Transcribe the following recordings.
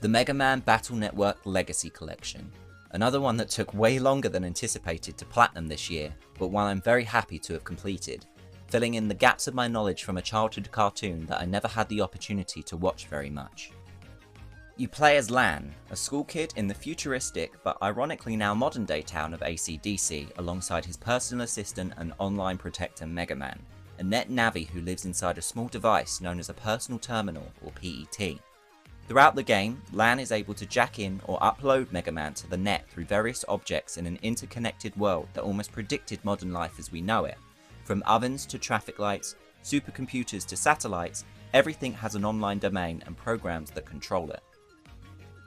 The Megaman Battle Network Legacy Collection. Another one that took way longer than anticipated to platinum this year, but one I'm very happy to have completed, filling in the gaps of my knowledge from a childhood cartoon that I never had the opportunity to watch very much. You play as Lan, a school kid in the futuristic but ironically now modern day town of AC/DC, alongside his personal assistant and online protector Megaman, a net Navi who lives inside a small device known as a personal terminal or PET. Throughout the game, Lan is able to jack in or upload Megaman to the net through various objects in an interconnected world that almost predicted modern life as we know it. From ovens to traffic lights, supercomputers to satellites, everything has an online domain and programs that control it.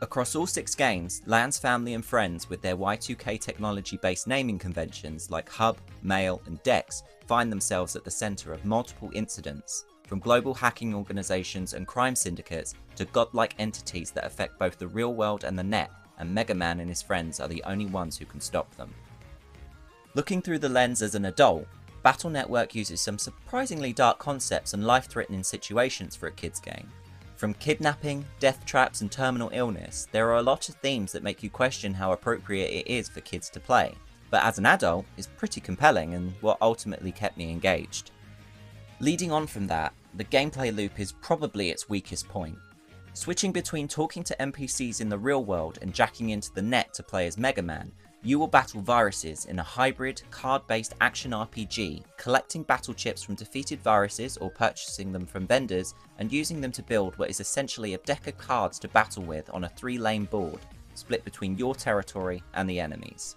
Across all 6 games, Lan's family and friends with their Y2K technology-based naming conventions like Hub, Mail and Dex find themselves at the centre of multiple incidents, from global hacking organisations and crime syndicates to godlike entities that affect both the real world and the net, and Megaman and his friends are the only ones who can stop them. Looking through the lens as an adult, Battle Network uses some surprisingly dark concepts and life-threatening situations for a kids game. From kidnapping, death traps and terminal illness, there are a lot of themes that make you question how appropriate it is for kids to play, but as an adult, it's pretty compelling and what ultimately kept me engaged. Leading on from that, the gameplay loop is probably its weakest point. Switching between talking to NPCs in the real world and jacking into the net to play as Megaman, you will battle viruses in a hybrid, card-based action RPG, collecting battle chips from defeated viruses or purchasing them from vendors and using them to build what is essentially a deck of cards to battle with on a 3-lane board, split between your territory and the enemies.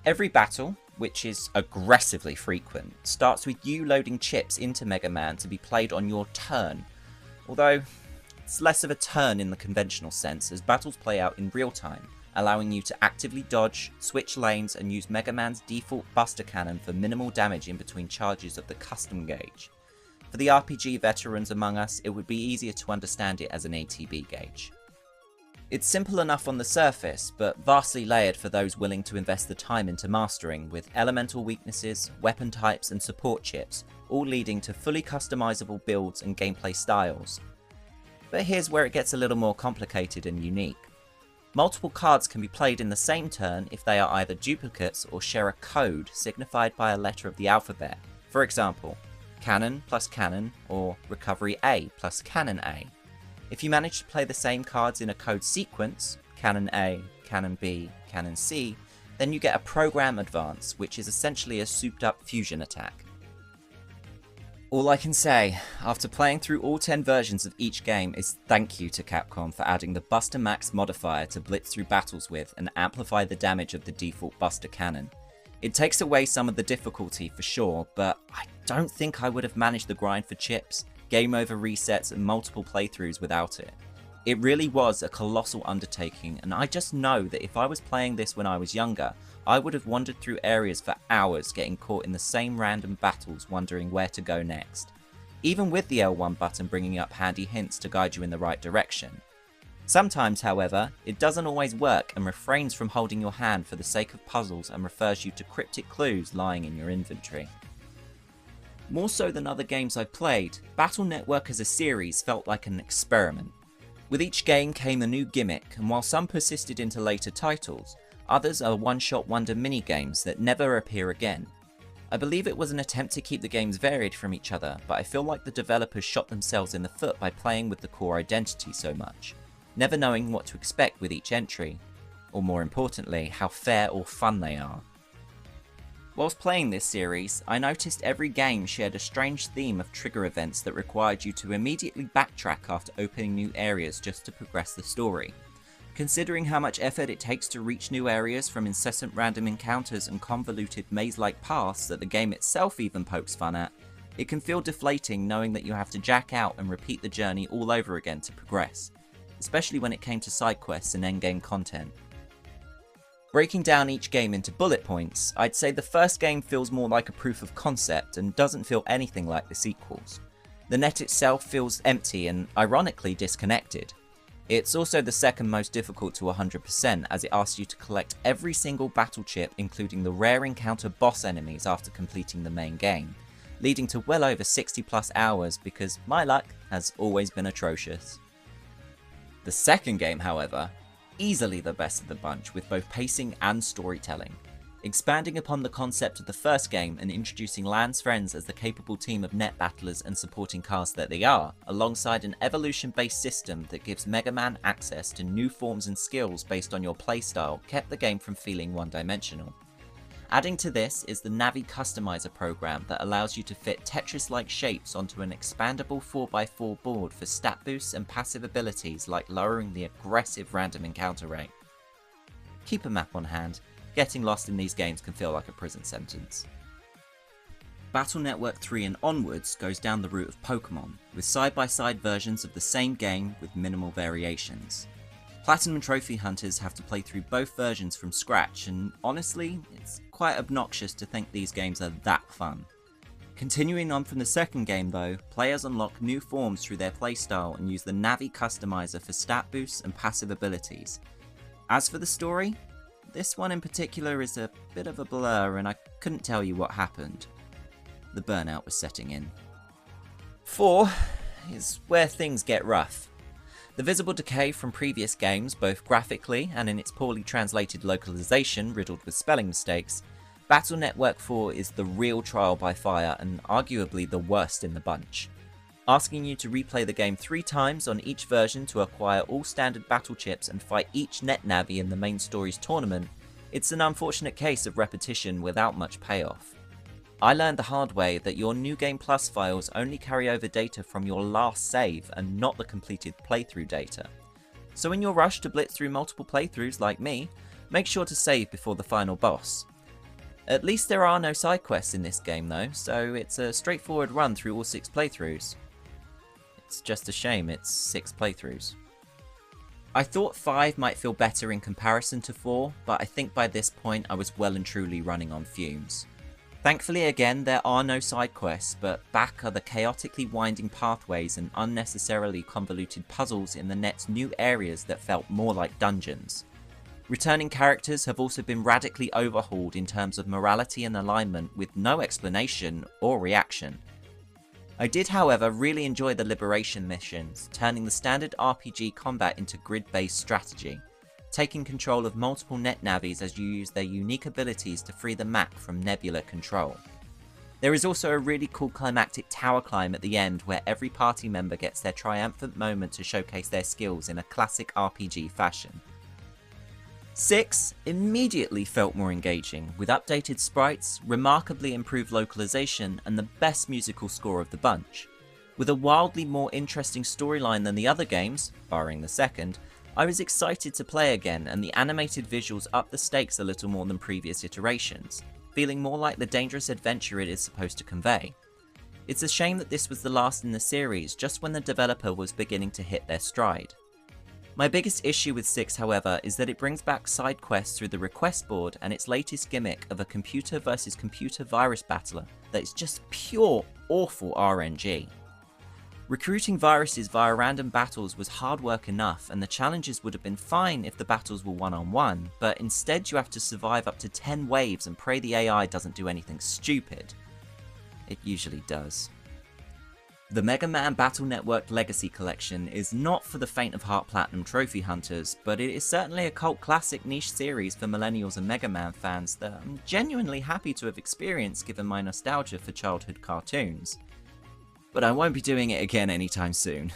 Every battle, which is aggressively frequent, starts with you loading chips into Megaman to be played on your turn, although it's less of a turn in the conventional sense as battles play out in real time, allowing you to actively dodge, switch lanes and use Megaman's default Buster Cannon for minimal damage in between charges of the custom gauge. For the RPG veterans among us, it would be easier to understand it as an ATB gauge. It's simple enough on the surface, but vastly layered for those willing to invest the time into mastering, with elemental weaknesses, weapon types and support chips, all leading to fully customizable builds and gameplay styles. But here's where it gets a little more complicated and unique. Multiple cards can be played in the same turn if they are either duplicates or share a code signified by a letter of the alphabet. For example, Cannon plus Cannon or Recovery A plus Cannon A. If you manage to play the same cards in a code sequence, Cannon A, Cannon B, Cannon C, then you get a Program Advance, which is essentially a souped up fusion attack. All I can say, after playing through all 10 versions of each game, is thank you to Capcom for adding the Buster Max modifier to blitz through battles with and amplify the damage of the default Buster Cannon. It takes away some of the difficulty for sure, but I don't think I would have managed the grind for chips, game over resets and multiple playthroughs without it. It really was a colossal undertaking, and I just know that if I was playing this when I was younger, I would have wandered through areas for hours getting caught in the same random battles wondering where to go next, even with the L1 button bringing up handy hints to guide you in the right direction. Sometimes, however, it doesn't always work and refrains from holding your hand for the sake of puzzles and refers you to cryptic clues lying in your inventory. More so than other games I played, Battle Network as a series felt like an experiment. With each game came a new gimmick, and while some persisted into later titles, others are one-shot wonder mini-games that never appear again. I believe it was an attempt to keep the games varied from each other, but I feel like the developers shot themselves in the foot by playing with the core identity so much, never knowing what to expect with each entry, or more importantly, how fair or fun they are. Whilst playing this series, I noticed every game shared a strange theme of trigger events that required you to immediately backtrack after opening new areas just to progress the story. Considering how much effort it takes to reach new areas from incessant random encounters and convoluted maze-like paths that the game itself even pokes fun at, it can feel deflating knowing that you have to jack out and repeat the journey all over again to progress, especially when it came to side quests and endgame content. Breaking down each game into bullet points, I'd say the first game feels more like a proof of concept and doesn't feel anything like the sequels. The net itself feels empty and ironically disconnected. It's also the second most difficult to 100% as it asks you to collect every single battle chip including the rare encounter boss enemies after completing the main game, leading to well over 60 plus hours because my luck has always been atrocious. The second game, however, easily the best of the bunch with both pacing and storytelling. Expanding upon the concept of the first game and introducing Lan's friends as the capable team of net battlers and supporting cast that they are, alongside an evolution-based system that gives Megaman access to new forms and skills based on your playstyle, kept the game from feeling one-dimensional. Adding to this is the Navi Customizer program that allows you to fit Tetris-like shapes onto an expandable 4x4 board for stat boosts and passive abilities like lowering the aggressive random encounter rate. Keep a map on hand. Getting lost in these games can feel like a prison sentence. Battle Network 3 and onwards goes down the route of Pokemon, with side-by-side versions of the same game with minimal variations. Platinum Trophy hunters have to play through both versions from scratch, and honestly, it's quite obnoxious to think these games are that fun. Continuing on from the second game though, players unlock new forms through their playstyle and use the Navi Customizer for stat boosts and passive abilities. As for the story, this one in particular is a bit of a blur and I couldn't tell you what happened. The burnout was setting in. 4 is where things get rough. The visible decay from previous games, both graphically and in its poorly translated localization riddled with spelling mistakes, Battle Network 4 is the real trial by fire and arguably the worst in the bunch. Asking you to replay the game 3 times on each version to acquire all standard battle chips and fight each net Navi in the main story's tournament, it's an unfortunate case of repetition without much payoff. I learned the hard way that your New Game Plus files only carry over data from your last save and not the completed playthrough data. So in your rush to blitz through multiple playthroughs like me, make sure to save before the final boss. At least there are no side quests in this game though, so it's a straightforward run through all 6 playthroughs. It's just a shame it's 6 playthroughs. I thought 5 might feel better in comparison to 4, but I think by this point I was well and truly running on fumes. Thankfully again there are no side quests, but back are the chaotically winding pathways and unnecessarily convoluted puzzles in the net's new areas that felt more like dungeons. Returning characters have also been radically overhauled in terms of morality and alignment with no explanation or reaction. I did however really enjoy the liberation missions, turning the standard RPG combat into grid-based strategy, taking control of multiple net navis as you use their unique abilities to free the map from nebula control. There is also a really cool climactic tower climb at the end where every party member gets their triumphant moment to showcase their skills in a classic RPG fashion. 6 immediately felt more engaging, with updated sprites, remarkably improved localization, and the best musical score of the bunch. With a wildly more interesting storyline than the other games, barring the second, I was excited to play again, and the animated visuals upped the stakes a little more than previous iterations, feeling more like the dangerous adventure it is supposed to convey. It's a shame that this was the last in the series, just when the developer was beginning to hit their stride. My biggest issue with 6, however, is that it brings back side quests through the request board and its latest gimmick of a computer versus computer virus battler that is just pure awful RNG. Recruiting viruses via random battles was hard work enough, and the challenges would have been fine if the battles were one-on-one, but instead you have to survive up to 10 waves and pray the AI doesn't do anything stupid. It usually does. The Megaman Battle Network Legacy Collection is not for the faint of heart Platinum Trophy hunters, but it is certainly a cult classic niche series for millennials and Mega Man fans that I'm genuinely happy to have experienced given my nostalgia for childhood cartoons. But I won't be doing it again anytime soon.